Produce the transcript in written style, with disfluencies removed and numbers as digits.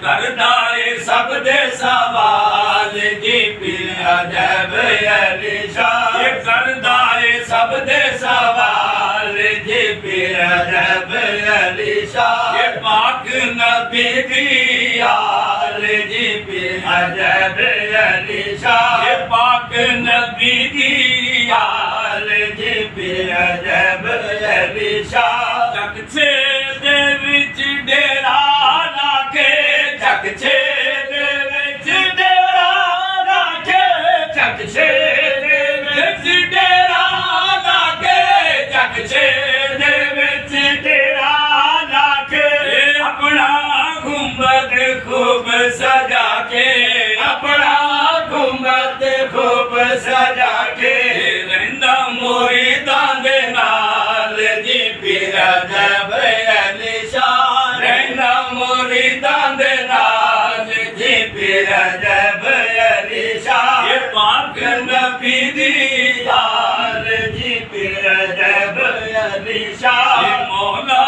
करदा है सब दे सवाल जी पीर अजब अली शाह। ये करदा है सब दे सवाल जी पीर अजब अली शाह। ये पाक नबी दी यार जी पीर अजब अली शाह। ये पाक नबी दी यार जी पीर अजब अली शाह। चकछे दे विच डेरा लाके, चकछे दे विच डेरा लाके, चकछे दे विच डेरा लाके, चकछे दे विच डेरा लाके। अपना गुंबद खूब सजा के, अपना गुंबद खूब सजा के रहिंदा मुरीदां दे नाल जी पीर अजब अली शाह। रहिंदा मुरीदां दे नाल जी पीर अजब अली शाह। ये पाक नबी दी यार जी पीर अजब अली शाह। मौला